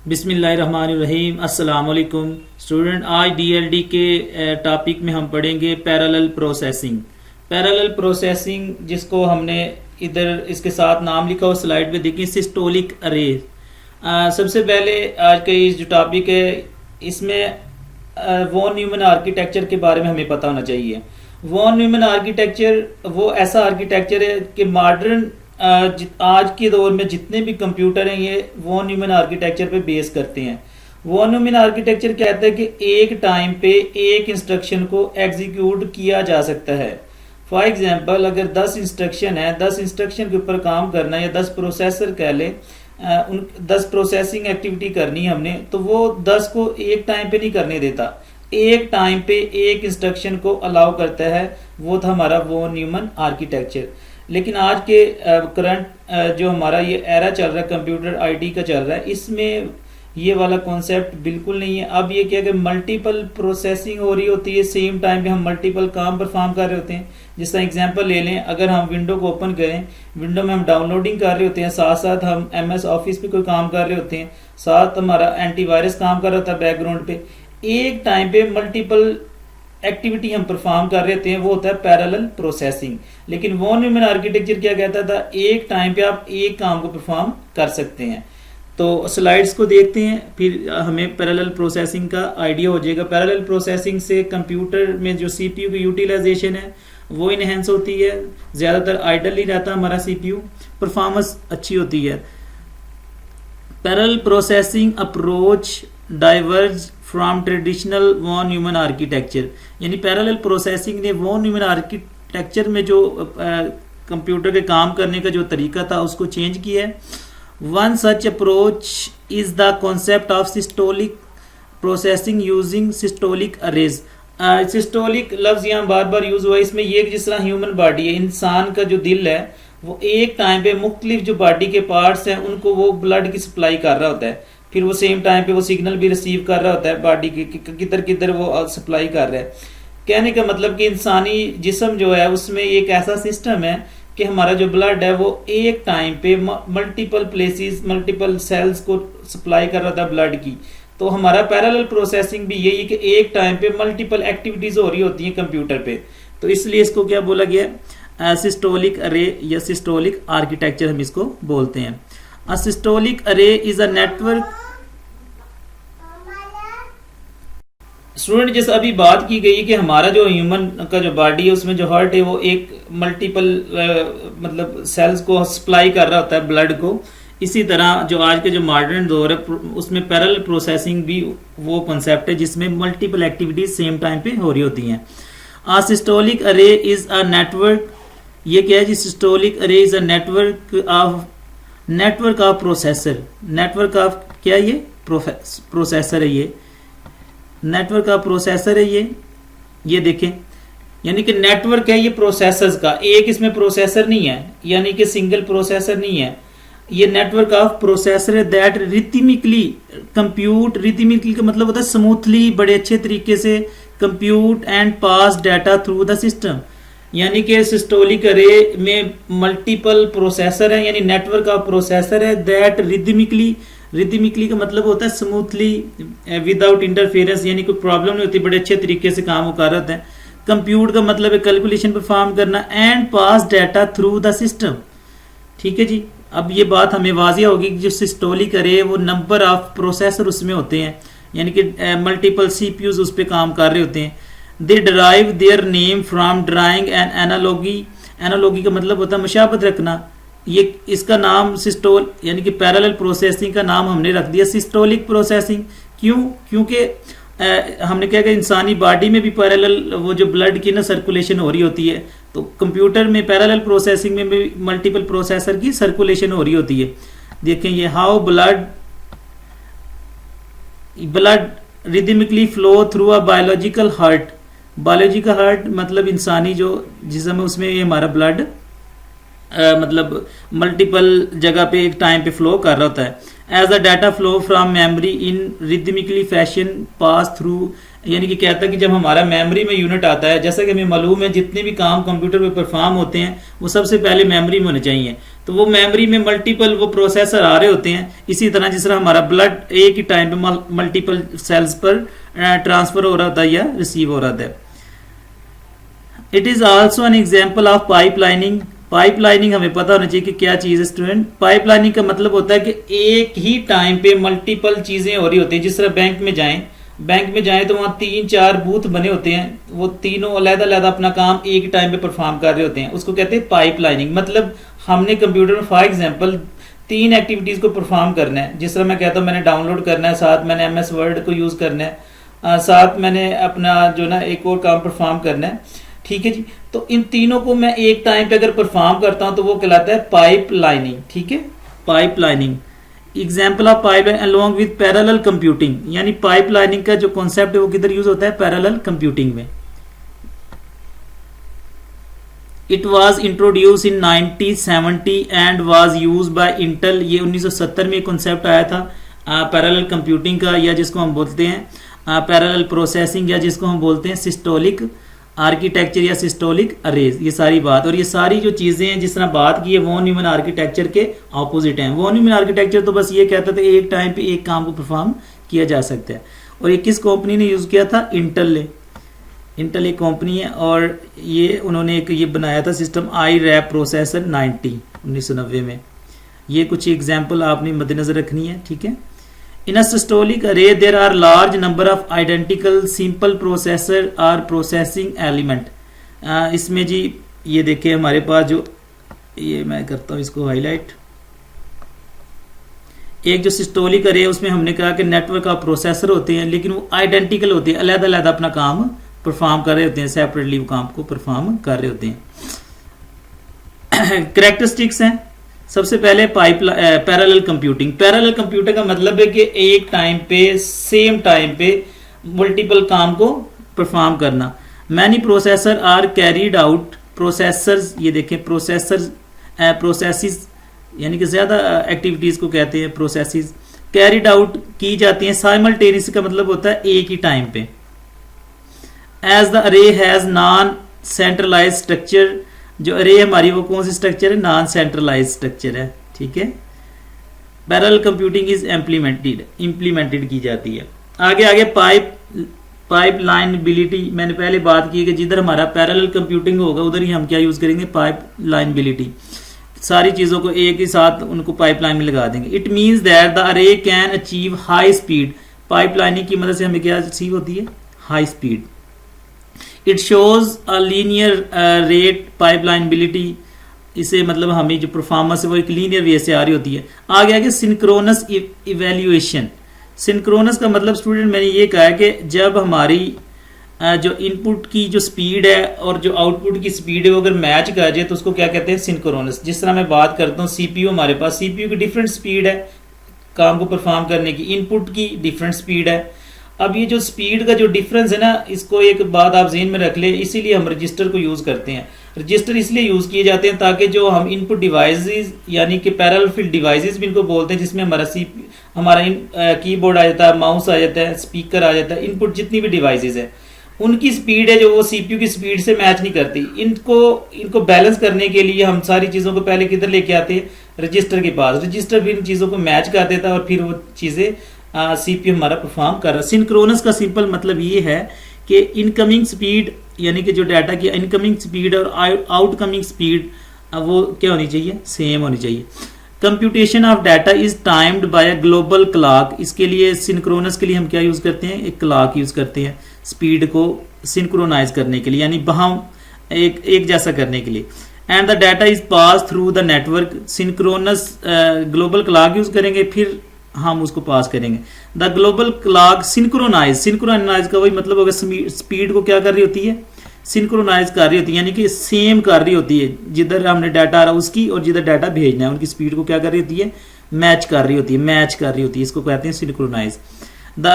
बिस्मिल्लाहिर्रहमानिर्रहीम। अस्सलाम वालेकुम स्टूडेंट। आज डीएलडी के टॉपिक में हम पढ़ेंगे पैरेलल प्रोसेसिंग। पैरेलल प्रोसेसिंग जिसको हमने इधर इसके साथ नाम लिखा हो स्लाइड पे देखिए, सिस्टोलिक अरे। सबसे पहले आज का ये जो टॉपिक है इसमें वॉन न्यूमन आर्किटेक्चर के बारे में हमें पता होना चाहिए। वॉन न्यूमन आर्किटेक्चर वो ऐसा आर्किटेक्चर है कि मॉडर्न आज के दौर में जितने भी कंप्यूटर हैं ये वॉन न्यूमन आर्किटेक्चर पे बेस करते हैं। वॉन न्यूमन आर्किटेक्चर कहता है कि एक टाइम पे एक इंस्ट्रक्शन को एग्जीक्यूट किया जा सकता है। फॉर एग्जांपल अगर 10 इंस्ट्रक्शन है, 10 इंस्ट्रक्शन के ऊपर काम करना है या 10 प्रोसेसर कह लें, उन 10 प्रोसेसिंग एक्टिविटी करनी है हमने, तो वो 10 को एक टाइम पे नहीं करने देता, एक टाइम पे एक इंस्ट्रक्शन को अलाउ करता है। वो था हमारा वॉन न्यूमन आर्किटेक्चर। लेकिन आज के करंट जो हमारा ये एरा चल रहा है कंप्यूटर आईटी का चल रहा है, इसमें ये वाला कॉन्सेप्ट बिल्कुल नहीं है। अब ये क्या कि मल्टीपल प्रोसेसिंग हो रही होती है, सेम टाइम पे हम मल्टीपल काम परफॉर्म कर रहे होते हैं। जिस तरह एग्जांपल ले लें, अगर हम विंडो को ओपन करें, विंडो में हम डाउनलोडिंग कर रहे होते हैं, साथ साथ हम एमएस ऑफिस पे कोई काम कर रहे होते हैं, साथ हमारा एंटीवायरस काम कर रहा होता है बैकग्राउंड पे। एक टाइम पे मल्टीपल एक्टिविटी हम परफॉर्म कर रहे थे, वो होता है पैरेलल प्रोसेसिंग। लेकिन वॉन न्यूमन आर्किटेक्चर क्या कहता था, एक टाइम पे आप एक काम को परफॉर्म कर सकते हैं। तो स्लाइड्स को देखते हैं, फिर हमें पैरेलल प्रोसेसिंग का आइडिया हो जाएगा। पैरेलल प्रोसेसिंग से कंप्यूटर में जो सीपीयू की यूटिलाइजेशन है वो इनहेंस होती है, ज्यादातर आइडल ही रहता हमारा सीपीयू, परफॉर्मेंस अच्छी होती है। Parallel processing approach diverge from traditional von Neumann architecture, यानी पैरेलल प्रोसेसिंग ने वॉन न्यूमन आर्किटेक्चर में जो कंप्यूटर के काम करने का जो तरीका था उसको चेंज किया है। One such approach is the concept of systolic processing using systolic arrays. Systolic लफ्ज यहाँ बार बार यूज हुआ है। इसमें ये जिस तरह ह्यूमन बॉडी है, इंसान का जो दिल है, वो एक टाइम पे मुख्तलिफ जो बॉडी के पार्ट्स हैं उनको वो ब्लड की सप्लाई कर रहा होता है, फिर वो सेम टाइम पे वो सिग्नल भी रिसीव कर रहा होता है बॉडी की किधर किधर वो सप्लाई कर रहा है। कहने का मतलब कि इंसानी जिस्म जो है उसमें एक ऐसा सिस्टम है कि हमारा जो ब्लड है वो एक टाइम पे मल्टीपल प्लेसेस मल्टीपल सेल्स को सप्लाई कर रहा था ब्लड की। तो हमारा पैरेलल प्रोसेसिंग भी यही कि एक टाइम पे मल्टीपल एक्टिविटीज हो रही होती हैं कंप्यूटर पे, तो इसलिए इसको क्या बोला गया, सिस्टोलिक अरे या सिस्टोलिक आर्किटेक्चर हम इसको बोलते हैं। A systolic array is a network। Student जैसे अभी बात की गई कि हमारा जो ह्यूमन का जो बॉडी है उसमें जो हार्ट है वो एक मल्टीपल मतलब सेल्स को सप्लाई कर रहा होता है ब्लड को। इसी तरह जो आज के जो मॉडर्न दौर है उसमें पैरेलल प्रोसेसिंग भी वो कॉन्सेप्ट है जिसमें मल्टीपल एक्टिविटीज सेम टाइम पे हो रही होती हैं। A systolic array is a network। ये क्या है जी, सिस्टोलिक अरे is a network of processor. Network of क्या, ये प्रोसेसर है, ये नेटवर्क ऑफ प्रोसेसर है ये देखें, यानी कि नेटवर्क है ये प्रोसेसर्स का, एक इसमें प्रोसेसर नहीं है, यानी कि सिंगल प्रोसेसर नहीं है, ये नेटवर्क ऑफ प्रोसेसर है दैट रिथमिकली कंप्यूट। रिथमिकली का मतलब होता है स्मूथली, बड़े अच्छे तरीके से compute and pass data through the system. यानी कि सिस्टोलिक अरे में मल्टीपल प्रोसेसर है, यानी नेटवर्क ऑफ प्रोसेसर है दैट रिदमिकली का मतलब होता है स्मूथली विदाउट इंटरफेरेंस, यानी कोई प्रॉब्लम नहीं होती, बड़े अच्छे तरीके से काम कर रहे हैं। कंप्यूट का मतलब है कैलकुलेशन परफॉर्म करना, and pass data through the system. ठीक है जी, अब ये बात हमें वाजिया होगी कि जो सिस्टोलिक अरे वो नंबर ऑफ प्रोसेसर उसमें होते हैं, यानी कि मल्टीपल सीपीयूज उस पर काम कर रहे होते हैं। They derive their name from drawing and analogy. Analogy का मतलब होता है मुशाबत रखना। ये इसका नाम सिस्टोल यानी कि पैरेलल प्रोसेसिंग का नाम हमने रख दिया सिस्टोलिक प्रोसेसिंग। क्यों? क्योंकि हमने क्या कहा, इंसानी बॉडी में भी पैरेलल वो जो ब्लड की ना सर्कुलेशन हो रही होती है, तो कंप्यूटर में पैरेलल प्रोसेसिंग में भी मल्टीपल प्रोसेसर की सर्कुलेशन हो रही होती है। देखें ये how blood rhythmically flow through a biological heart. Biological heart मतलब इंसानी जो जिस्म है उसमें ये हमारा ब्लड मतलब मल्टीपल जगह पे एक टाइम पे फ्लो कर रहा होता है। As the data flow from memory in rhythmically fashion pass through, यानी कि कहता है कि जब हमारा मेमोरी में यूनिट आता है, जैसा कि हमें मालूम है जितने भी काम कंप्यूटर पे परफॉर्म होते हैं वो सबसे पहले मेमोरी में होने चाहिए, तो वो मेमोरी में मल्टीपल वो प्रोसेसर आ रहे होते हैं। इसी तरह जिस तरह हमारा ब्लड एक ही टाइम पे मल्टीपल सेल्स पर ट्रांसफर हो रहा होता है या रिसीव हो रहा था। It is also an example of pipelining. Pipelining हमें पता होना चाहिए कि क्या चीज है स्टूडेंट। पाइपलाइनिंग का मतलब होता है कि एक ही टाइम पे मल्टीपल चीजें हो रही होती है। जिस तरह बैंक में जाएं तो वहाँ 3-4 बूथ बने होते हैं, वो तीनों अलग-अलग अपना काम एक टाइम पे परफॉर्म कर रहे होते हैं, उसको कहते हैं पाइपलाइनिंग। मतलब हमने कंप्यूटर में फॉर एग्जांपल 3 एक्टिविटीज को परफॉर्म करना है। जिस तरह मैं कहता हूँ मैंने डाउनलोड करना है, साथ मैंने MS वर्ड को यूज करना है, साथ मैंने अपना जो ना एक और काम परफॉर्म करना है, ठीक है जी। तो इन तीनों को मैं एक टाइम पे अगर परफॉर्म करता हूं तो वो कहलाता है पाइपलाइनिंग, ठीक है, pipelining. Example of pipeline along with parallel computing, यानी पाइपलाइनिंग का जो कॉन्सेप्ट है वो किधर यूज होता है, पैरेलल कंप्यूटिंग में। It was introduce in 1970 and was use by Intel. ये 1970 में कॉन्सेप्ट आया था पैरेलल कंप्यूटिंग का, या जिसको हम बोलते हैं पैरेलल प्रोसेसिंग, या जिसको हम बोलते हैं सिस्टोलिक आर्किटेक्चर या सिस्टोलिक अरेज। ये सारी बात और ये सारी जो चीजें हैं जिस तरह बात की है वॉन न्यूमैन आर्किटेक्चर के ऑपोजिट हैं। वॉन न्यूमैन आर्किटेक्चर तो बस ये कहता था एक टाइम पे एक काम को परफॉर्म किया जा सकता है। और ये किस कंपनी ने यूज किया था, इंटेल ने। इंटेल एक कंपनी है और ये उन्होंने एक ये बनाया था सिस्टम IRAP प्रोसेसर 1990 में। ये कुछ एग्जाम्पल आपने मद्देनजर रखनी है, ठीक है। In a systolic array, there are large number of identical simple processor or processing element. इसमें जी ये देखिए हमारे पास जो ये मैं करता हूँ इसको हाईलाइट। एक जो सिस्टोलिक अरे उसमें हमने कहा कि नेटवर्क ऑफ प्रोसेसर होते हैं, लेकिन वो आइडेंटिकल होते हैं, अलग-अलग अपना काम परफॉर्म कर रहे होते हैं, सेपरेटली वो काम को परफॉर्म कर रहे होते हैं। कैरेक्टरिस्टिक्स हैं, सबसे पहले पैरेलल कंप्यूटिंग। पैरेलल कंप्यूटर का मतलब है कि एक टाइम पे सेम टाइम पे मल्टीपल काम को परफॉर्म करना। Many processor are carried out, processors ये देखें प्रोसेसेस यानी कि ज्यादा एक्टिविटीज को कहते हैं प्रोसेसेस, कैरीड आउट की जाती हैं साइमल्टेनियस का मतलब होता है एक ही टाइम पे। एज द अरे हैज नॉन सेंट्रलाइज स्ट्रक्चर, जो अरे हमारी वो कौन सी स्ट्रक्चर है, नॉन सेंट्रलाइज स्ट्रक्चर है, ठीक है। पैरेलल कंप्यूटिंग इज इम्प्लीमेंटेड की जाती है। आगे पाइपलाइनबिलिटी, मैंने पहले बात की कि जिधर हमारा पैरेलल कंप्यूटिंग होगा उधर ही हम क्या यूज करेंगे, पाइपलाइनबिलिटी। सारी चीजों को एक ही साथ उनको पाइपलाइन में लगा देंगे। It means that the array can achieve high speed. Pipelining की मदद से हमें क्या अचीव होती है, high speed. It shows a linear rate pipelinability, इसे मतलब हमें जो परफॉर्मेंस है वो एक लीनियर वे से आ रही होती है। आगे सिंक्रोनस इवैल्यूएशन। सिंक्रोनस का मतलब स्टूडेंट मैंने ये कहा है कि जब हमारी जो इनपुट की जो स्पीड है और जो आउटपुट की स्पीड है वो अगर मैच कर जाए तो उसको क्या कहते हैं, सिंक्रोनस। जिस तरह मैं बात करता हूँ सीपीयू, हमारे पास सीपीयू की डिफरेंट स्पीड है काम को परफॉर्म करने की, इनपुट की डिफरेंट स्पीड है। अब ये जो स्पीड का जो डिफरेंस है ना, इसको एक बात आप ज़हन में रख ले, इसीलिए हम रजिस्टर को यूज़ करते हैं। रजिस्टर इसलिए यूज़ किए जाते हैं ताकि जो हम इनपुट डिवाइसेस यानी कि पैरेलल फील्ड डिवाइसेस भी इनको बोलते हैं, जिसमें हमारा कीबोर्ड आ जाता है, माउस आ जाता है, स्पीकर आ जाता है, इनपुट जितनी भी डिवाइसेस है उनकी स्पीड है जो वो सीपीयू की स्पीड से मैच नहीं करती। इनको बैलेंस करने के लिए हम सारी चीज़ों को पहले किधर लेके आते हैं, रजिस्टर के पास। रजिस्टर भी इन चीज़ों को मैच कर देता है और फिर वो चीज़ें सीपीयू हमारा परफॉर्म कर रहा है। सिंक्रोनस का सिंपल मतलब ये है कि इनकमिंग स्पीड यानी कि जो डाटा की इनकमिंग स्पीड और आउटकमिंग स्पीड वो क्या होनी चाहिए, सेम होनी चाहिए। Computation of data is timed by a global clock. इसके लिए सिंक्रोनस के लिए हम क्या यूज करते हैं, एक क्लॉक यूज करते हैं स्पीड को सिंक्रोनाइज करने के लिए, यानी बहम एक जैसा करने के लिए। And the data is pass through the network. Synchronous global clock use करेंगे फिर हम उसको पास करेंगे। द ग्लोबल क्लॉक सिंक्रोनाइज का वही मतलब होगा, स्पीड को क्या कर रही होती है, सिंक्रोनाइज कर रही होती है, यानी कि सेम कर रही होती है। जिधर हमने डाटा आ रहा है उसकी और जिधर डाटा भेजना है उनकी स्पीड को क्या कर रही होती है, मैच कर रही होती है, इसको कहते हैं synchronize. The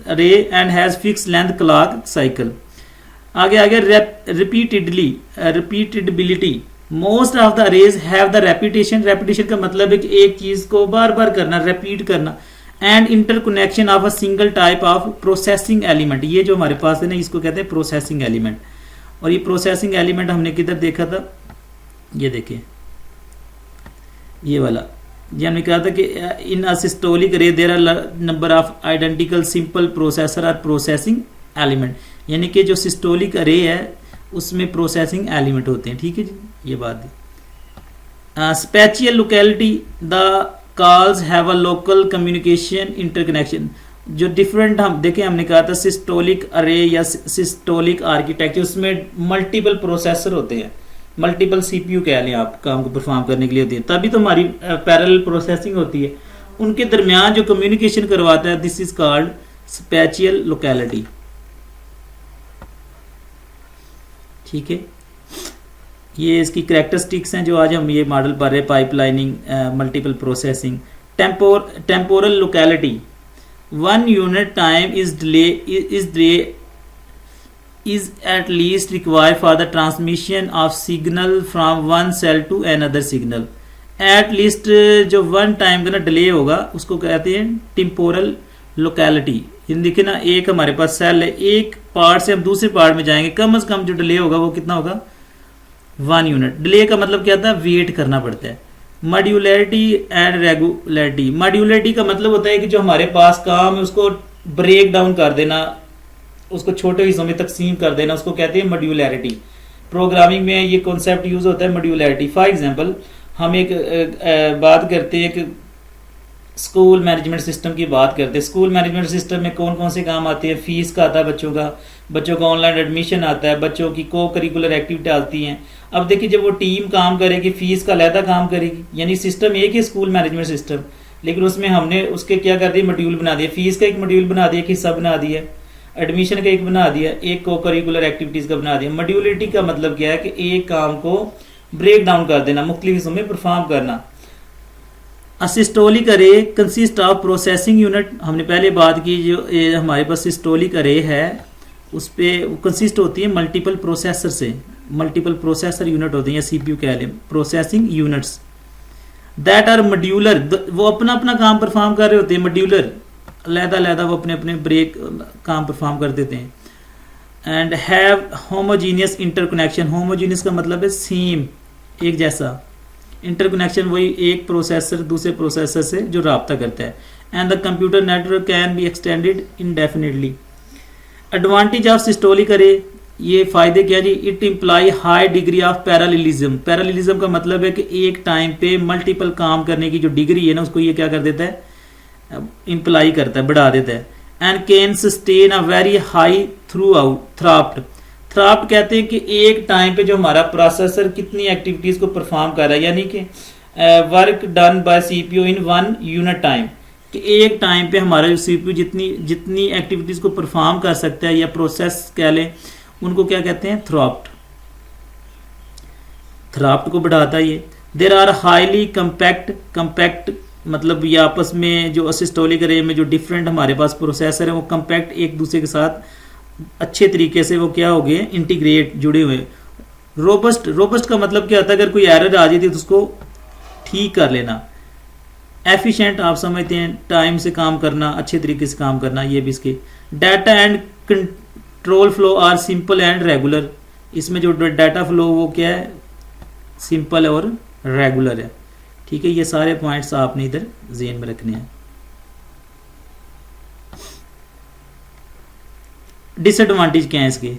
array and has fix length clock cycle. आगे repeatability most of the arrays have the repetition, repetition का मतलब है कि एक चीज को बार बार करना, रिपीट करना, and interconnection of a single type of processing element. ये जो हमारे पास है ना, इसको कहते हैं प्रोसेसिंग एलिमेंट। और ये प्रोसेसिंग एलिमेंट हमने किधर देखा था, ये देखिए ये वाला, ये हमने कहा था कि in a systolic array there are number of identical simple processor और प्रोसेसिंग एलिमेंट, यानी कि जो सिस्टोलिक अरे है उसमें प्रोसेसिंग एलिमेंट होते हैं। ठीक है जी, ये बात है। Spatial locality the calls have a local communication interconnection. जो डिफरेंट हम देखें, हमने कहा था सिस्टोलिक अरे या सिस्टोलिक आर्किटेक्चर, उसमें मल्टीपल प्रोसेसर होते हैं, मल्टीपल सीपीयू कह लें आप, काम को परफॉर्म करने के लिए होती है, तभी तो हमारी पैरेलल प्रोसेसिंग होती है। उनके दरमियान जो कम्युनिकेशन करवाता है, this is called spatial locality. ठीक है, ये इसकी करैक्टरिस्टिक्स हैं जो आज हम ये मॉडल पढ़ रहे हैं, pipelining, multiple processing. Temporal locality, one unit time is at least required for the transmission of signal from one cell to another signal। at least जो वन टाइम का ना डिले होगा उसको कहते हैं टेम्पोरल लोकेलिटी। इन देखिए ना, एक हमारे पास सेल है, एक पार्ट से हम दूसरे पार्ट में जाएंगे, कम से कम जो डिले होगा वो कितना होगा, 1 यूनिट। डिले का मतलब क्या था, वेट करना पड़ता है। मॉड्यूलरिटी एंड रेगुलरिटी, मॉड्यूलरिटी का मतलब होता है कि जो हमारे पास काम है उसको ब्रेक डाउन कर देना, उसको छोटे हिस्सों में तकसीम कर देना, उसको कहते हैं मॉड्यूलरिटी। प्रोग्रामिंग में ये कॉन्सेप्ट यूज होता है मॉड्यूलरिटी। फॉर एग्जांपल, हम एक बात करते हैं कि स्कूल मैनेजमेंट सिस्टम की बात करते हैं। स्कूल मैनेजमेंट सिस्टम में कौन कौन से काम आते हैं, फीस का आता है बच्चों का ऑनलाइन एडमिशन आता है, बच्चों की को करिकुलर एक्टिविटी आती हैं। अब देखिए, जब वो टीम काम करेगी, फीस का अलहदा काम करेगी, यानी सिस्टम एक ही स्कूल मैनेजमेंट सिस्टम, लेकिन उसमें हमने उसके क्या कर दिया, मॉड्यूल बना दिया। फीस का एक मॉड्यूल बना दिया, एक हिस्सा बना दिया, एडमिशन का एक बना दिया, एक को करिकुलर एक्टिविटीज का बना दिया। मॉड्यूलिटी का मतलब क्या है कि एक काम को ब्रेक डाउन कर देना, मुख्तलिफ हिस्सों में परफॉर्म करना। सिस्टोलिक अरे कंसिस्ट ऑफ प्रोसेसिंग यूनिट, हमने पहले बात की, जो हमारे पास सिस्टोलिक अरे है उस पर कंसिस्ट होती है मल्टीपल प्रोसेसर से, मल्टीपल प्रोसेसर यूनिट होते हैं या सीपीयू कह लें, processing units that are modular. वो अपना अपना काम परफॉर्म कर रहे होते हैं, मॉड्यूलर, अलहदा वो अपने अपने ब्रेक काम परफॉर्म कर देते हैं। And have homogeneous interconnection, homogeneous का मतलब है सेम, एक जैसा, इंटरकनेक्शन वही एक प्रोसेसर दूसरे प्रोसेसर से जो राब्ता करता है। And the computer network can be extended indefinitely. Advantage of systolic array, ये फायदे क्या जी, it imply high degree of parallelism. Parallelism का मतलब है कि एक टाइम पे मल्टीपल काम करने की जो डिग्री है ना, उसको ये क्या कर देता है, इम्प्लाई करता है, बढ़ा देता है। And can sustain a very high throughput. Throughput कहते हैं कि एक टाइम पे जो हमारा प्रोसेसर कितनी एक्टिविटीज को परफॉर्म कर रहा है, यानी कि work done by CPU in 1 unit time, कि एक टाइम पे हमारा जो सीपीयू जितनी एक्टिविटीज को परफॉर्म कर सकता है या प्रोसेस कह लें, उनको क्या कहते हैं, थ्राफ्ट को बढ़ाता है ये। देर आर हाईली कंपैक्ट मतलब ये आपस में जो सिस्टोलिक अरे में जो डिफरेंट हमारे पास प्रोसेसर है वो कंपैक्ट एक दूसरे के साथ अच्छे तरीके से वो क्या हो गए, इंटीग्रेट, जुड़े हुए। रोबस्ट का मतलब क्या होता है, अगर कोई एरर आ जाती है तो उसको ठीक कर लेना। एफिशिएंट आप समझते हैं, टाइम से काम करना, अच्छे तरीके से काम करना, ये भी इसके। Data and control flow are simple and regular, इसमें जो डाटा फ्लो वो क्या है, सिंपल और रेगुलर है। ठीक है, ये सारे पॉइंट्स आपने इधर ज़हन में रखने हैं। डिसएडवांटेज क्या है इसके,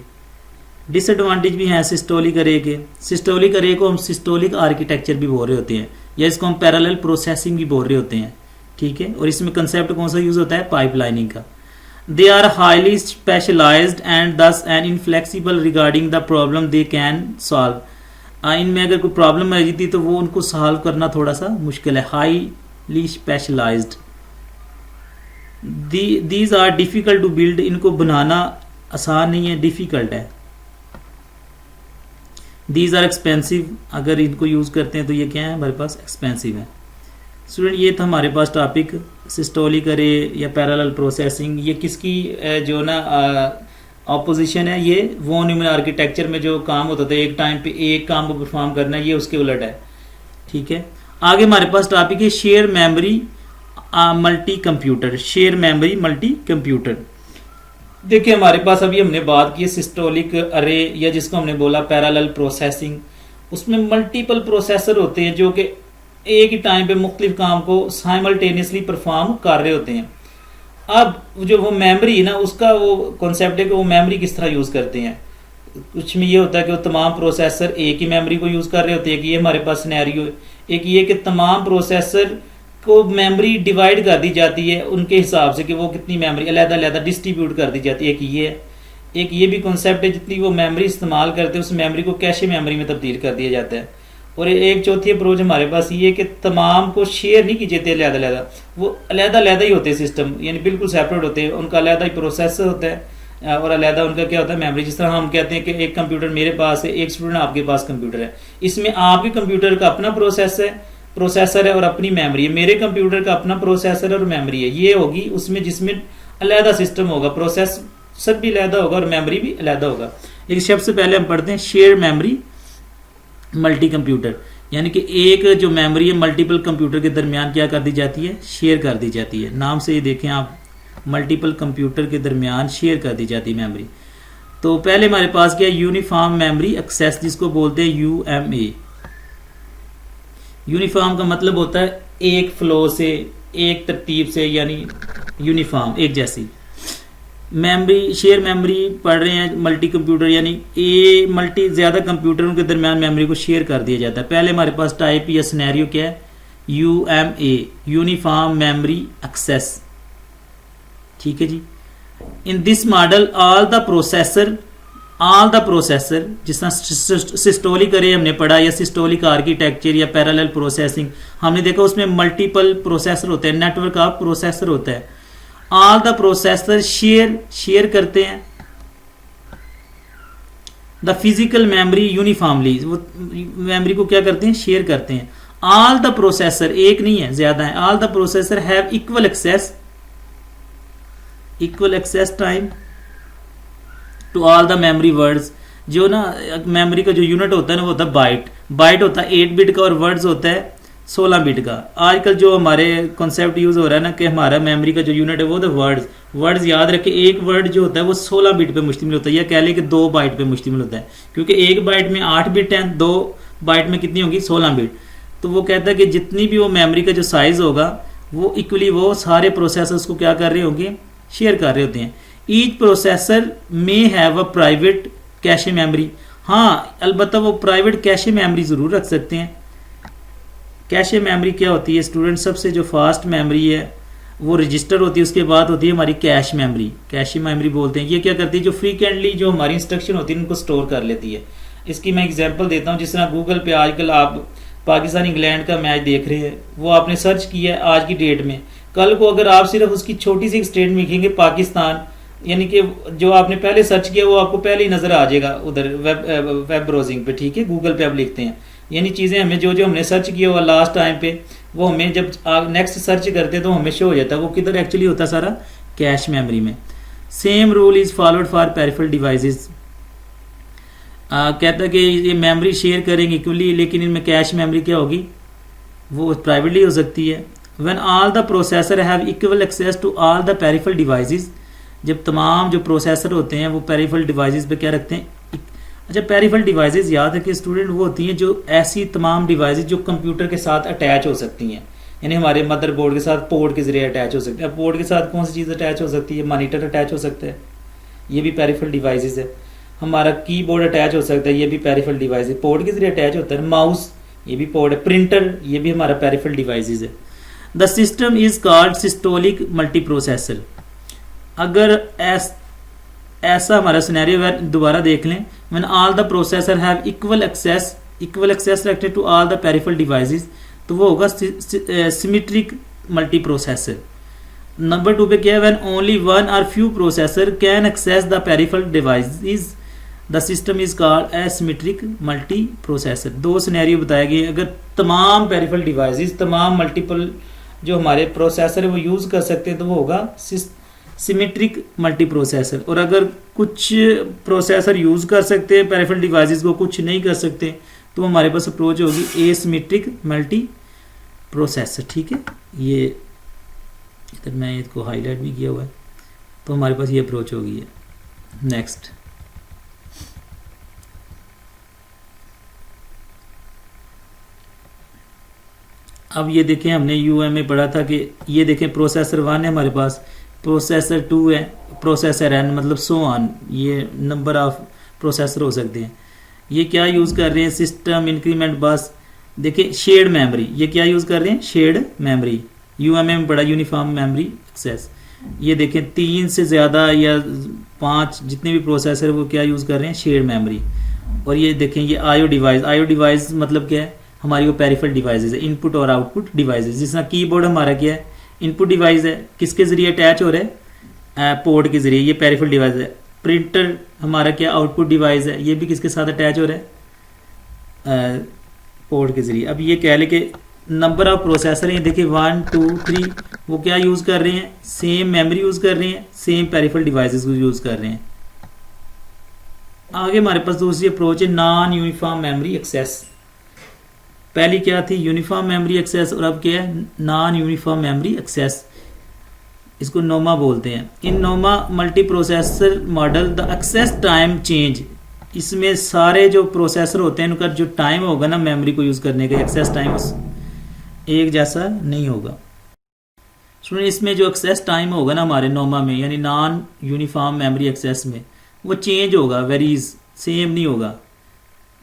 डिसएडवांटेज भी हैं सिस्टोलिक अरे के। सिस्टोलिक अरे को हम सिस्टोलिक आर्किटेक्चर भी बोल रहे होते हैं, या इसको हम पैरेलल प्रोसेसिंग भी बोल रहे होते हैं। ठीक है, और इसमें कंसेप्ट कौन सा यूज होता है, पाइपलाइनिंग का। They are highly specialized and thus and inflexible regarding the problem they can solve. इनमें अगर कोई प्रॉब्लम आ जाती तो वो उनको सॉल्व करना थोड़ा सा मुश्किल है। Highly specialised, these are difficult to build, इनको बनाना आसान नहीं है, डिफिकल्ट है। दीज आर एक्सपेंसिव, अगर इनको यूज करते हैं तो ये क्या है, हमारे पास एक्सपेंसिव है। स्टूडेंट, ये था हमारे पास टॉपिक सिस्टोलिक अरे या पैरेलल प्रोसेसिंग। ये किसकी जो ना ऑपोजिशन है ये वॉन न्यूमन आर्किटेक्चर में जो काम होता था एक टाइम पे एक काम को परफॉर्म करना, ये उसके उलट है। ठीक है, आगे हमारे पास टॉपिक है share memory multi computer. Share memory multi computer. देखिए हमारे पास अभी हमने बात की सिस्टोलिक अरे या जिसको हमने बोला पैरेलल प्रोसेसिंग। उसमें मल्टीपल प्रोसेसर होते हैं जो कि एक ही टाइम पे मुख्तलिफ काम को साइमल्टेनियसली परफॉर्म कर रहे होते हैं। अब जो वो मेमोरी है ना, उसका वो कॉन्सेप्ट है कि वो मेमोरी किस तरह यूज़ करते हैं। कुछ में ये होता है कि वो तमाम प्रोसेसर एक ही मेमोरी को यूज़ कर रहे होते हैं कि ये हमारे पास सिनेरियो है। एक ये कि तमाम प्रोसेसर को मेमोरी डिवाइड कर दी जाती है उनके हिसाब से कि वो कितनी मेमोरी अलग-अलग डिस्ट्रीब्यूट कर दी जाती है। एक ये है, एक ये भी कॉन्सेप्ट है जितनी वो मेमोरी इस्तेमाल करते हैं उस मेमोरी को कैशे मेमोरी में तब्दील कर दिया जाता है। और एक चौथी अप्रोच हमारे पास ये है कि तमाम को शेयर नहीं की जाती है अलग-अलग, वो अलग-अलग ही होते हैं सिस्टम, यानी बिल्कुल सेपरेट होते हैं। उनका अलग ही प्रोसेसर होता है और अलग उनका क्या होता है मेमोरी। जिस तरह हम कहते हैं कि एक कंप्यूटर मेरे पास है, एक स्टूडेंट आपके पास कंप्यूटर है, इसमें आपके कंप्यूटर का अपना प्रोसेसर है और अपनी मेमोरी है, मेरे कंप्यूटर का अपना प्रोसेसर है और मेमोरी है। ये होगी उसमें जिसमें अलग सिस्टम होगा, प्रोसेसर भी अलग होगा और मेमोरी भी अलग होगा। एक शब्द से पहले हम पढ़ते हैं शेयर मेमोरी मल्टी कंप्यूटर, यानी कि एक जो मेमोरी है मल्टीपल कंप्यूटर के दरमियान क्या कर दी जाती है, शेयर कर दी जाती है। नाम से ये देखें आप, मल्टीपल कंप्यूटर के दरमियान शेयर कर दी जाती है मेमोरी। तो पहले हमारे पास क्या यूनिफॉर्म मेमोरी एक्सेस, जिसको बोलते हैं UMA। यूनिफॉर्म का मतलब होता है एक फ्लो से, एक तरतीब से, यानी यूनिफॉर्म एक जैसी। मेमोरी शेयर मेमोरी पढ़ रहे हैं मल्टी कंप्यूटर, यानी ज्यादा कंप्यूटरों के दरमियान मेमोरी को शेयर कर दिया जाता है। पहले हमारे पास टाइप या सिनेरियो क्या है, UMA यूनिफॉर्म मेमोरी एक्सेस। ठीक है जी। In this model all the processor जिस तरह सिस्टोलिक अरे हमने पढ़ा या सिस्टोलिक आर्किटेक्चर या पैरेलल प्रोसेसिंग हमने देखा, उसमें मल्टीपल प्रोसेसर होते हैं, नेटवर्क ऑफ प्रोसेसर होता है। ऑल द प्रोसेसर शेयर करते हैं द फिजिकल मेमोरी यूनिफॉर्मली, वो मेमोरी को क्या करते हैं, शेयर करते हैं। ऑल द प्रोसेसर, एक नहीं है ज्यादा है, all the processor have equal access time to all the memory words. जो ना मेमोरी का जो यूनिट होता है ना वो होता है बाइट होता है 8 बिट का और वर्ड्स होता है 16 बिट का। आजकल जो हमारे कॉन्सेप्ट यूज हो रहा है ना कि हमारा मेमोरी का जो यूनिट है वो होता है वर्ड्स याद रखें, एक वर्ड जो होता है वो 16 बिट पे मुश्तमिल होता है, या कह लें कि 2 बाइट पे मुश्तमिल होता है, क्योंकि एक बाइट में 8 बिट है, 2 बाइट में कितनी होगी, 16 बिट। तो वो कहता है कि जितनी भी वो मेमोरी का जो साइज होगा वो इक्वली वो सारे प्रोसेसर्स को क्या कर रहे होंगे, शेयर कर रहे होते हैं। ईच प्रोसेसर में have a private cache memory. हाँ, अलबत्ता वो प्राइवेट कैशे मेमोरी जरूर रख सकते हैं। कैशे मेमोरी क्या होती है स्टूडेंट, सबसे जो फास्ट मेमोरी है वो रजिस्टर होती है, उसके बाद होती है हमारी कैश मेमोरी, कैशे मेमोरी बोलते हैं। ये क्या करती है, जो फ्रीक्वेंटली जो हमारी इंस्ट्रक्शन होती है उनको स्टोर कर लेती है। इसकी मैं एग्जांपल देता हूँ। जिस तरह गूगल पे आजकल आप पाकिस्तान इंग्लैंड का मैच देख रहे हैं, वो आपने सर्च किया है आज की डेट में, कल को अगर आप सिर्फ उसकी छोटी सी स्टेट में लिखेंगे पाकिस्तान, यानी कि जो आपने पहले सर्च किया वो आपको पहले ही नजर आ जाएगा उधर वेब ब्राउजिंग पे। ठीक है, गूगल पे आप लिखते हैं, यानी चीज़ें हमें जो हमने सर्च किया हुआ लास्ट टाइम पे वो हमें जब नेक्स्ट सर्च करते हैं तो हमें शो हो जाता है, वो किधर एक्चुअली होता है, सारा कैश मेमोरी में। Same rule is followed for peripheral devices. कहता है कि ये मेमोरी शेयर करेंगे इक्वली, लेकिन इनमें कैश मेमोरी क्या होगी, वो प्राइवेटली हो सकती है। When all the processor have equal access to all the peripheral devices, जब तमाम जो प्रोसेसर होते हैं वो पेरिफेरल डिवाइसेस पे क्या रखते हैं। अच्छा, पेरिफेरल डिवाइसेस याद रखिए स्टूडेंट, वो होती हैं जो ऐसी तमाम डिवाइसेस जो कंप्यूटर के साथ अटैच हो सकती हैं, यानी हमारे मदरबोर्ड के साथ पोर्ट के जरिए अटैच हो सकते हैं। पोर्ट के साथ कौन सी चीज़ अटैच हो सकती है, मॉनिटर अटैच हो सकता है, ये भी पेरिफेरल डिवाइसेस है। हमारा कीबोर्ड अटैच हो सकता है, ये भी पेरिफेरल डिवाइस है, पोर्ट के जरिए अटैच होता है। माउस, ये भी पोर्ट है। प्रिंटर, ये भी हमारा पेरिफेरल डिवाइसेस है। The system is called systolic multiprocessor. अगर ऐसा हमारा सिनेरियो दोबारा देख लें, when all the processor have equal access रखते to all the peripheral devices, तो वो होगा सिमेट्रिक मल्टीप्रोसेसर। नंबर 2 पे क्या है, when only one or few processor can access the peripheral devices, the system is called asymmetric multiprocessor. 2 scenario बताए गए, अगर तमाम पेरिफेरल डिवाइसेस, तमाम मल्टीपल जो हमारे प्रोसेसर है वो यूज कर सकते हैं तो वो होगा सिमेट्रिक मल्टी प्रोसेसर। और अगर कुछ प्रोसेसर यूज़ कर सकते हैं पेरिफेरल डिवाइसेस को, कुछ नहीं कर सकते, तो हमारे पास अप्रोच होगी एसिमेट्रिक मल्टी प्रोसेसर। ठीक है, ये इधर मैं इसको हाईलाइट भी किया हुआ है, तो हमारे पास ये अप्रोच होगी है। नेक्स्ट, अब ये देखें, हमने यूएम में पढ़ा था कि ये देखें प्रोसेसर 1 है हमारे पास, प्रोसेसर 2 है, प्रोसेसर n, मतलब सो ऑन, ये नंबर ऑफ प्रोसेसर हो सकते हैं। ये क्या यूज़ कर रहे हैं, सिस्टम इंक्रीमेंट बस। देखिए शेयर्ड मेमोरी, ये क्या यूज़ कर रहे हैं, शेयर्ड मेमोरी। यूएम में पढ़ा यूनिफॉर्म मेमोरी एक्सेस। ये देखें 3 से ज़्यादा या 5 जितने भी प्रोसेसर वो क्या यूज़ कर रहे हैं, शेयर्ड मेमोरी। और ये देखें ये आईओ डिवाइस, आईओ डिवाइस मतलब क्या है, हमारी वो पेरिफेरल डिवाइसेस है, इनपुट और आउटपुट डिवाइसेस। जिस तरह कीबोर्ड हमारा क्या है, इनपुट डिवाइस है, किसके जरिए अटैच हो रहा है, पोर्ट के जरिए, ये पेरिफेरल डिवाइस है। प्रिंटर हमारा क्या आउटपुट डिवाइस है, ये भी किसके साथ अटैच हो रहा है, पोर्ट के जरिए। अब ये कह ले कि नंबर ऑफ प्रोसेसर हैं, देखिए 1 2 3, वो क्या यूज़ कर रहे हैं, सेम मेमोरी यूज़ कर रहे हैं, सेम पेरिफेरल डिवाइसेस को यूज़ कर रहे हैं। आगे हमारे पास दूसरी अप्रोच है नॉन यूनिफॉर्म मेमोरी एक्सेस। पहली क्या थी, यूनिफॉर्म मेमोरी एक्सेस, और अब क्या है, नॉन यूनिफॉर्म मेमोरी एक्सेस। इसको नोमा बोलते हैं। इन NUMA multi processor model the access time change, इसमें सारे जो प्रोसेसर होते हैं उनका जो टाइम होगा ना मेमोरी को यूज़ करने का, एक्सेस टाइम एक जैसा नहीं होगा। सुनिए, इसमें जो एक्सेस टाइम होगा ना हमारे नोमा में, यानी नॉन यूनिफॉर्म मेमोरी एक्सेस में, वो चेंज होगा, वेरीज, सेम नहीं होगा।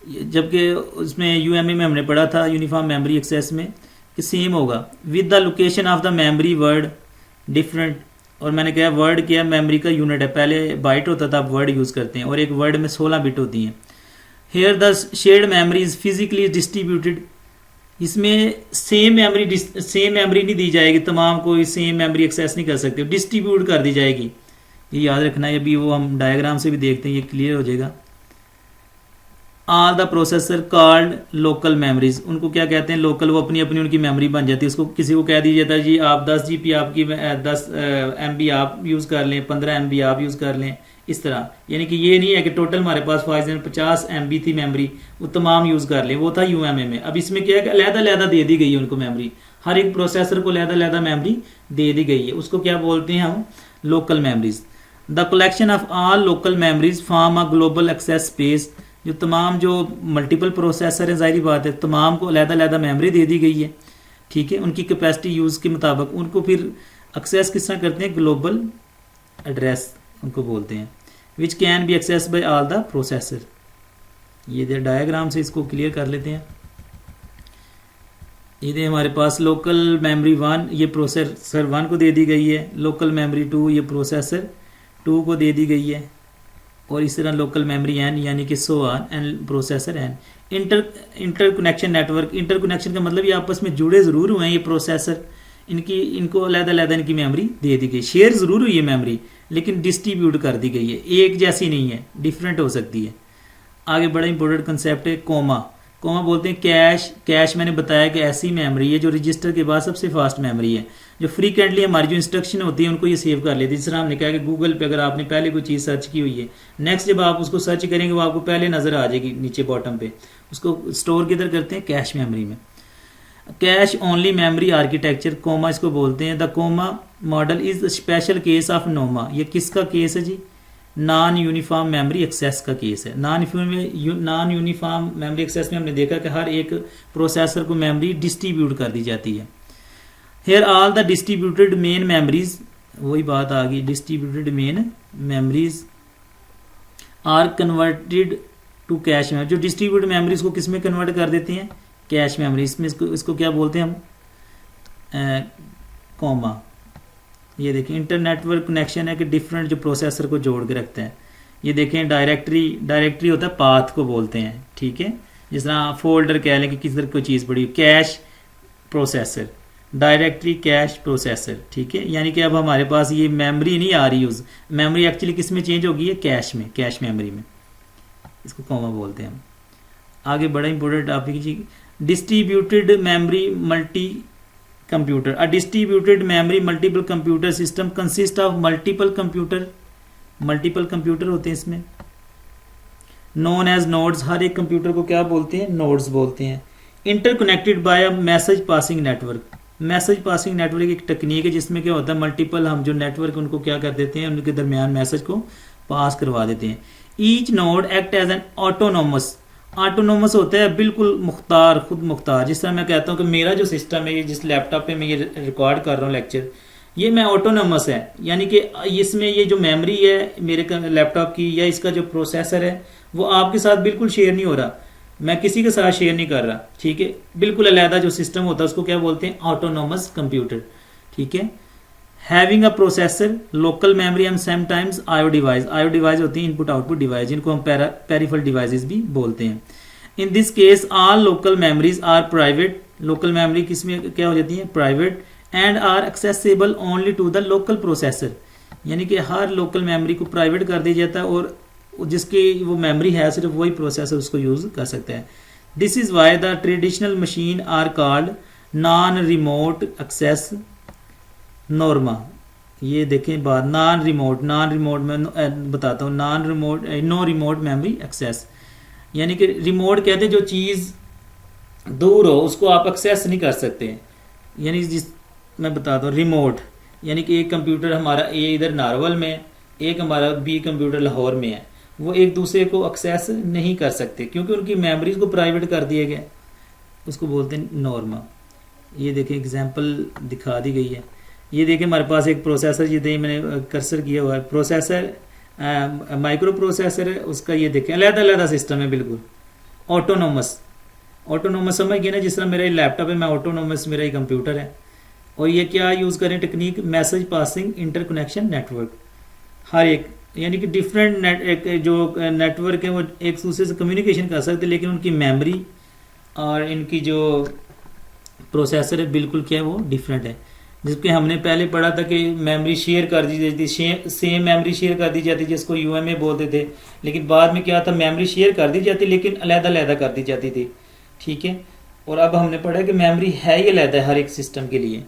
जबकि उसमें यूएमए में हमने पढ़ा था यूनिफॉर्म मेमोरी एक्सेस में कि सेम होगा। With the location of the memory word different, और मैंने कहा वर्ड क्या, मेमोरी का यूनिट है, पहले बाइट होता था, अब वर्ड यूज़ करते हैं, और एक वर्ड में 16 बिट होती हैं। Here the shared memory is physically distributed, इसमें सेम मेमोरी नहीं दी जाएगी, तमाम को सेम मेमोरी एक्सेस नहीं कर सकते, डिस्ट्रीब्यूट कर दी जाएगी। ये याद रखना है, अभी वो हम डायग्राम से भी देखते हैं, ये क्लियर हो जाएगा। All the processor called local memories, उनको क्या कहते हैं, लोकल, वो अपनी अपनी उनकी मेमोरी बन जाती है। उसको किसी को कह दिया जाता है जी आप 10 GB आपकी 10 MB आप यूज़ कर लें, 15 MB आप यूज़ कर लें, इस तरह। यानी कि ये नहीं है कि टोटल हमारे पास 50 MB थी मेमोरी, वो तमाम यूज़ कर लें, वो था यूएमए में। अब इसमें क्या है कि अलहदा दे दी गई है उनको मेमोरी, हर एक प्रोसेसर को अलहदा मेमोरी दे दी गई है, उसको क्या बोलते हैं हम, local memories. The collection of all local memories form a global access space, जो तमाम जो मल्टीपल प्रोसेसर है, जाहिर बात है तमाम को अलहदा मेमोरी दे दी गई है, ठीक है, उनकी कैपेसिटी यूज़ के मुताबिक उनको फिर एक्सेस किस तरह करते हैं, ग्लोबल एड्रेस उनको बोलते हैं, which can be access by all the processor. ये डायग्राम से इसको क्लियर कर लेते हैं। ये हमारे पास लोकल मेमोरी 1 ये प्रोसेसर 1 को दे दी गई है, लोकल मेमोरी 2 ये प्रोसेसर 2 को दे दी गई है, और इस तरह लोकल मेमोरी n यानी कि so on and processor n। Interconnection network, interconnection का मतलब ये आपस में जुड़े ज़रूर हुए हैं ये प्रोसेसर, इनको अलग इनकी मेमोरी दे दी गई, शेयर ज़रूर हुई है मेमोरी, लेकिन डिस्ट्रीब्यूट कर दी गई है, एक जैसी नहीं है, डिफरेंट हो सकती है। आगे बड़ा इंपॉर्टेंट कंसेप्ट है कोमा। कोमा बोलते हैं कैश मैंने बताया कि ऐसी मेमोरी है जो रजिस्टर के बाद सबसे फास्ट मेमोरी है, जो फ्रीक्वेंटली हमारी जो इंस्ट्रक्शन होती है उनको ये सेव कर लेती है। जिस तरह हमने कहा कि गूगल पे अगर आपने पहले कोई चीज़ सर्च की हुई है, नेक्स्ट जब आप उसको सर्च करेंगे वो आपको पहले नज़र आ जाएगी नीचे बॉटम पे, उसको स्टोर किधर करते हैं, कैश मेमोरी में। Cache only memory architecture COMA इसको बोलते हैं। The COMA model is special case of NUMA, ये किसका केस है जी, नॉन यूनिफॉर्म मेमोरी एक्सेस का केस है। नॉन यूनिफॉर्म मेमोरी एक्सेस में हमने देखा कि हर एक प्रोसेसर को मेमोरी डिस्ट्रीब्यूट कर दी जाती है। Here all the distributed main memories, वही बात आ गई, distributed main memories are converted to cache memory, जो डिस्ट्रीब्यूटेड मेमोरीज को किस में कन्वर्ट कर देते हैं, कैश मेमोरी। इसमें इसको क्या बोलते हैं हम, कोमा। ये देखें इंटरनेटवर्क कनेक्शन है कि डिफरेंट जो प्रोसेसर को जोड़ के रखते हैं। ये देखें डायरेक्टरी होता है, पाथ को बोलते हैं, ठीक है, जिस तरह फोल्डर कह लें कि किस तरह कोई चीज़ पड़ी, cash processor, directory cash processor, ठीक है। यानी कि अब हमारे पास ये मेमोरी नहीं आ रही यूज़, मेमोरी एक्चुअली किस में चेंज होगी है, कैश में, कैश मेमोरी में, इसको कोमा बोलते हैं हम। आगे बड़ा इंपॉर्टेंट टॉपिक जी, distributed memory multi computer. A distributed memory multiple computer system consist of multiple computer, multiple computer होते हैं इसमें। नोन एज नोड्स, हर एक कंप्यूटर को क्या बोलते हैं? नोड्स बोलते हैं। Interconnected by a message passing network, message passing network एक टेक्निक है जिसमें क्या होता है, मल्टीपल हम जो नेटवर्क उनको क्या कर देते हैं, उनके दरमियान मैसेज को पास करवा देते हैं। Each node act as an autonomous, autonomous होता है बिल्कुल मुख्तार, खुद मुख्तार। जिस तरह मैं कहता हूँ कि मेरा जो सिस्टम है, ये जिस लैपटॉप पे मैं ये रिकॉर्ड कर रहा हूँ लेक्चर, ये मैं ऑटोनोमस है, यानी कि इसमें ये जो मेमोरी है मेरे लैपटॉप की या इसका जो प्रोसेसर है वो आपके साथ बिल्कुल शेयर नहीं हो रहा, मैं किसी के साथ शेयर नहीं कर रहा, ठीक है। बिल्कुल अलहदा जो सिस्टम होता है उसको क्या बोलते हैं? ऑटोनोमस कंप्यूटर, ठीक है। Having a processor, local memory and sometimes IO device, IO device होती है इनपुट आउटपुट डिवाइस, जिनको हम पेरिफेरल डिवाइसेस भी बोलते हैं। In this case all local memories are private, local memory किसमें क्या हो जाती है? Private, and are accessible only to the local processor, यानी कि हर लोकल मेमोरी को प्राइवेट कर दिया जाता है और जिसकी वो मेमोरी है सिर्फ वही प्रोसेसर उसको यूज कर सकता है। This is why the traditional machine are called non remote access NORMA. ये देखें बात, नॉन रिमोट में बताता हूँ, non remote, no remote memory access, यानी कि रिमोट कहते हैं जो चीज़ दूर हो उसको आप एक्सेस नहीं कर सकते, यानी जिस मैं बताता हूँ रिमोट, यानी कि एक कंप्यूटर हमारा ए इधर नारवल में, एक हमारा बी कंप्यूटर लाहौर में है, वो एक दूसरे को एक्सेस नहीं कर सकते क्योंकि उनकी मेमोरीज को प्राइवेट कर दिया गया, उसको बोलते हैं नॉर्मा। ये देखें एग्जांपल दिखा दी गई है। ये देखें हमारे पास एक प्रोसेसर, ये देखिए मैंने कर्सर किया हुआ है, प्रोसेसर माइक्रो प्रोसेसर है उसका, ये देखें अलग अलग सिस्टम है बिल्कुल ऑटोनोमस। ऑटोनोमस समझ गए ना, जिस तरह मेरा लैपटॉप है मैं ऑटोनोमस, मेरा ही कंप्यूटर है। और ये क्या यूज़ करें technique? Message passing interconnection network, हर एक यानी कि डिफरेंट जो नेटवर्क है वो एक दूसरे से कम्युनिकेशन कर सकते हैं, लेकिन उनकी मेमोरी और इनकी जो प्रोसेसर है बिल्कुल क्या है, वो डिफरेंट है। जिसके हमने पहले पढ़ा था कि मेमोरी शेयर कर दी जाती थी, सेम मेमोरी शेयर कर दी जाती जिसको यूएमए बोलते थे, लेकिन बाद में क्या था, मेमोरी शेयर कर दी जाती लेकिन अलग-अलग कर दी जाती थी, ठीक है। और अब हमने पढ़ा कि मेमोरी है ही अलग है हर एक सिस्टम के लिए।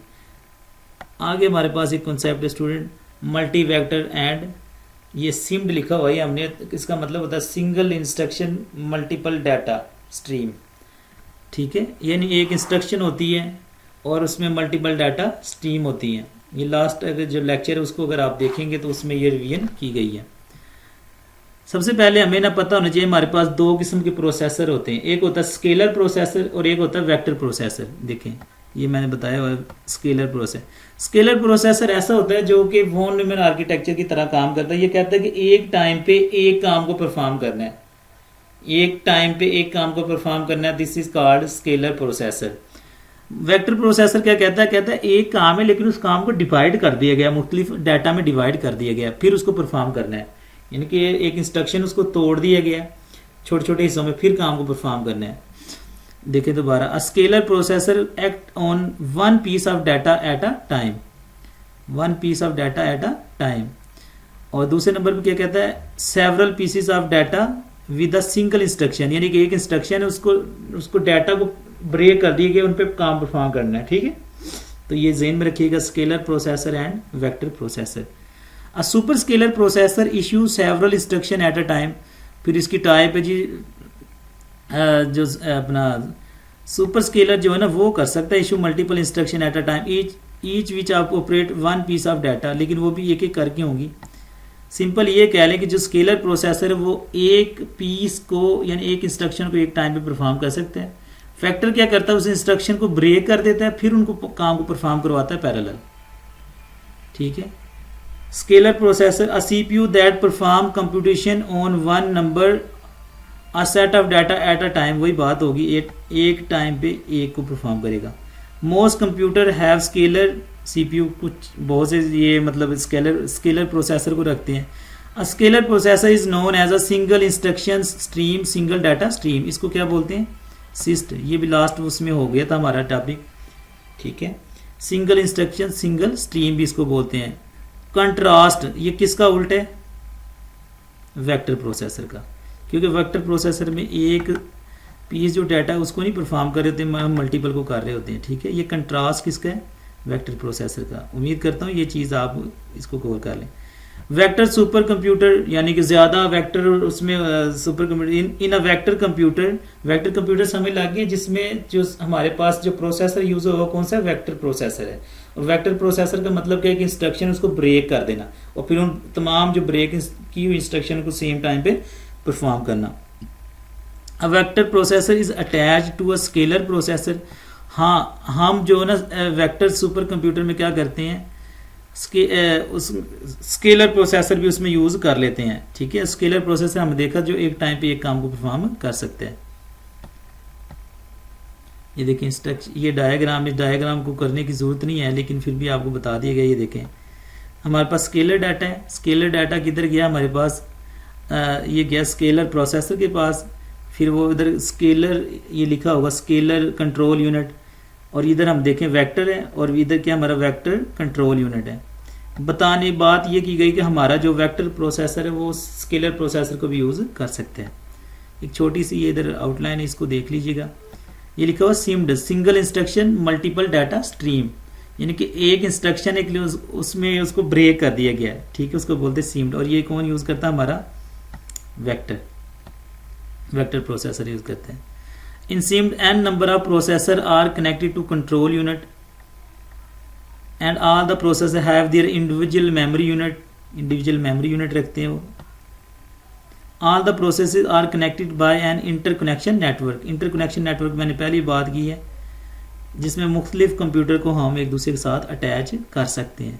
आगे हमारे पास एक कॉन्सेप्ट है स्टूडेंट, मल्टी वेक्टर एंड, ये सिम्ड लिखा हुआ है हमने, इसका मतलब होता है single instruction multiple data stream, ठीक है। यानी एक इंस्ट्रक्शन होती है और उसमें मल्टीपल डाटा स्ट्रीम होती है। ये लास्ट अगर जो लेक्चर है उसको अगर आप देखेंगे तो उसमें ये रिवीजन की गई है। सबसे पहले हमें ना पता होना चाहिए हमारे पास दो किस्म के प्रोसेसर होते हैं, एक होता है स्केलर प्रोसेसर और एक होता है वेक्टर प्रोसेसर। देखें ये मैंने बताया हुआ स्केलर प्रोसेसर। स्केलर प्रोसेसर ऐसा होता है जो कि वॉन न्यूमन आर्किटेक्चर की तरह काम करता है। ये कहता है कि एक टाइम पे एक काम को परफॉर्म करना है, एक टाइम पे एक काम को परफॉर्म करना है, this is called scalar processor. Vector processor क्या कहता है? कहता है एक काम है लेकिन उस काम को डिवाइड कर दिया गया, मुख्तलिफ डाटा में डिवाइड कर दिया गया, फिर उसको परफॉर्म करना है, यानी कि एक इंस्ट्रक्शन उसको तोड़ दिया गया छोटे छोटे हिस्सों में, फिर काम को परफॉर्म करना है। देखिए दोबारा, a scalar processor act on one piece of data at a time, one piece of data at a time. और दूसरे नंबर पे क्या कहता है? Several pieces of data with a single instruction, यानी कि एक इंस्ट्रक्शन है उसको डाटा को ब्रेक कर दिए गए, उन पे काम परफॉर्म करना है, ठीक है। तो ये ज़हन में रखिएगा, scalar processor and vector processor. A super scalar processor issue several instruction at a time. फिर इसकी टाइप है जी जो अपना सुपर स्केलर जो है ना वो कर सकता है issue multiple instruction at a time, each which आप operate one piece of data, लेकिन वो भी एक एक करके होंगी। सिंपल ये कह लें कि जो स्केलर प्रोसेसर है वो एक पीस को यानी एक इंस्ट्रक्शन को एक टाइम पे परफॉर्म कर सकते हैं। फैक्टर क्या करता है? उस इंस्ट्रक्शन को ब्रेक कर देता है, फिर उनको काम को परफॉर्म करवाता है पैरेलल, ठीक है। Scalar processor a CPU that perform computation on one number a set of data at a time, वही बात होगी, एक टाइम पे एक को परफॉर्म करेगा। Most computer have scalar CPU, कुछ बहुत से ये मतलब स्केलर प्रोसेसर को रखते हैं। A scalar processor is known as a single instruction stream, single data stream, इसको क्या बोलते हैं? सिस्ट। ये भी लास्ट उसमें हो गया था हमारा टॉपिक, ठीक है। सिंगल इंस्ट्रक्शन सिंगल स्ट्रीम भी इसको बोलते हैं। कंट्रास्ट, ये किसका उल्ट है? वेक्टर प्रोसेसर का, क्योंकि वेक्टर प्रोसेसर में एक पीस जो डाटा है उसको नहीं परफॉर्म कर रहे होते, हम मल्टीपल को कर रहे होते हैं, ठीक है। ये कंट्रास्ट किसका है? वेक्टर प्रोसेसर का। उम्मीद करता हूँ ये चीज़ आप इसको कवर कर लें। वेक्टर सुपर कंप्यूटर यानी कि ज़्यादा वेक्टर उसमें super computer in a vector computer समझ लग गए जिसमें जो हमारे पास जो प्रोसेसर यूज़ होगा कौन सा वेक्टर प्रोसेसर है। और वेक्टर प्रोसेसर का मतलब क्या है कि इंस्ट्रक्शन उसको ब्रेक कर देना और फिर उन तमाम जो ब्रेक की हुई इंस्ट्रक्शन को सेम टाइम पे परफॉर्म करना। A vector processor is attach to a scalar processor. हाँ, हम जो ना वेक्टर सुपर कंप्यूटर में क्या करते हैं, उस स्केलर प्रोसेसर भी उसमें यूज़ कर लेते हैं। ठीक है, स्केलर प्रोसेसर हमने देखा जो एक टाइम पे एक काम को परफॉर्म कर सकते हैं। ये देखें इंस्ट्रक्शन, ये डायग्राम, इस डायग्राम को करने की ज़रूरत नहीं है लेकिन फिर भी आपको बता दिया गया। ये देखें हमारे पास स्केलर डाटा है। स्केलर डाटा किधर गया हमारे पास, ये गया स्केलर प्रोसेसर के पास। फिर वो इधर स्केलर ये लिखा होगा स्केलर कंट्रोल यूनिट, और इधर हम देखें वेक्टर है और इधर क्या हमारा वेक्टर कंट्रोल यूनिट है। बताने बात ये की गई कि हमारा जो वेक्टर प्रोसेसर है वो स्केलर प्रोसेसर को भी यूज़ कर सकते हैं। एक छोटी सी ये इधर आउटलाइन है, इसको देख लीजिएगा। ये लिखा हुआ seemed single instruction multiple data stream, यानी कि एक इंस्ट्रक्शन एक उसमें उसको ब्रेक कर दिया गया है। ठीक है, उसको बोलते हैं सिम्ड। और ये कौन यूज़ करता है, हमारा वेक्टर प्रोसेसर यूज़ करते हैं। In SIMD, n number of processors are connected to control unit, and all the processors have their individual memory unit रखते हैं वो। All the processes are connected by an interconnection network मैंने पहले बात की है, जिसमें मुख्तलिफ कंप्यूटर को हम एक दूसरे के साथ अटैच कर सकते हैं।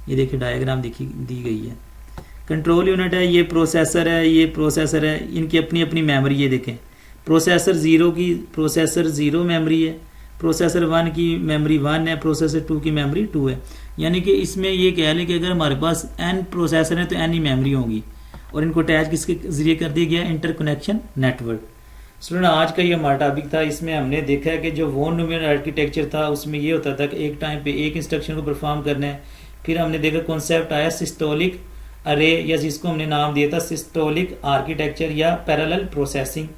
ये देखिए डायग्राम दी गई है। कंट्रोल यूनिट है, ये प्रोसेसर है, इनकी अपनी अपनी मेमोरी। ये देखें प्रोसेसर ज़ीरो मेमोरी है, प्रोसेसर 1 की मेमोरी 1 है, प्रोसेसर 2 की मेमोरी 2 है। यानी कि इसमें ये कह लें कि अगर हमारे पास n प्रोसेसर है तो n ही मेमोरी होंगी, और इनको अटैच किसके ज़रिए कर दिया गया, इंटरकनेक्शन नेटवर्क। स्टूडेंट आज का ये हमारा टॉपिक था। इसमें हमने देखा है कि जो वॉन न्यूमेन आर्किटेक्चर था उसमें ये होता था कि एक टाइम पे एक इंस्ट्रक्शन को परफॉर्म करना है। फिर हमने देखा कॉन्सेप्ट आया सिस्टोलिक अरे, या जिसको हमने नाम दिया था सिस्टोलिक आर्किटेक्चर या पैरेलल प्रोसेसिंग,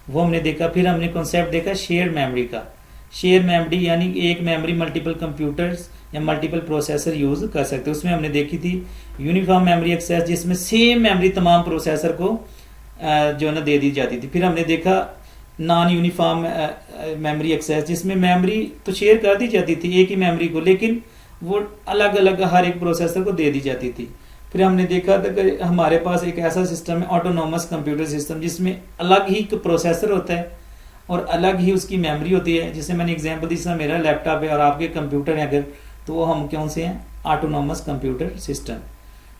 वो हमने देखा। फिर हमने कॉन्सेप्ट देखा शेयर मेमोरी का। शेयर मेमोरी यानी एक मेमोरी मल्टीपल कंप्यूटर्स या मल्टीपल प्रोसेसर यूज़ कर सकते हैं। उसमें हमने देखी थी यूनिफॉर्म मेमोरी एक्सेस, जिसमें सेम मेमोरी तमाम प्रोसेसर को जो ना दे दी जाती थी। फिर हमने देखा नॉन यूनिफॉर्म मेमोरी एक्सेस, जिसमें मेमोरी तो शेयर कर दी जाती थी एक ही मेमोरी को, लेकिन वो अलग अलग हर एक प्रोसेसर को दे दी जाती थी। फिर हमने देखा था कि हमारे पास एक ऐसा सिस्टम है ऑटोनोमस कंप्यूटर सिस्टम, जिसमें अलग ही प्रोसेसर होता है और अलग ही उसकी मेमोरी होती है। जैसे मैंने एग्जांपल दी, मेरा लैपटॉप है और आपके कंप्यूटर है अगर, तो वो हम कौन से हैं, ऑटोनोमस कंप्यूटर सिस्टम।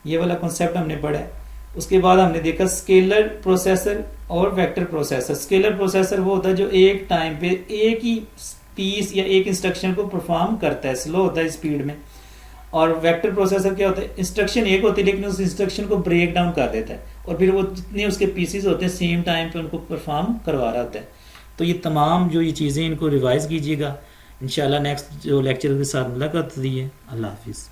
ये वाला कॉन्सेप्ट हमने पढ़ा है। उसके बाद हमने देखा स्केलर प्रोसेसर और वेक्टर प्रोसेसर। स्केलर प्रोसेसर वो होता है जो एक टाइम पे एक ही पीस या एक इंस्ट्रक्शन को परफॉर्म करता है, स्लो होता है स्पीड में। और वेक्टर प्रोसेसर क्या होता है, इंस्ट्रक्शन एक होती है लेकिन उस इंस्ट्रक्शन को ब्रेक डाउन कर देता है और फिर वो जितने उसके पीसेस होते हैं सेम टाइम पे उनको परफॉर्म करवा रहा होता है। तो ये तमाम जो ये चीज़ें इनको रिवाइज कीजिएगा। इंशाल्लाह नेक्स्ट जो लेक्चर के साथ मुलाकात होती है। अल्लाह हाफिज़।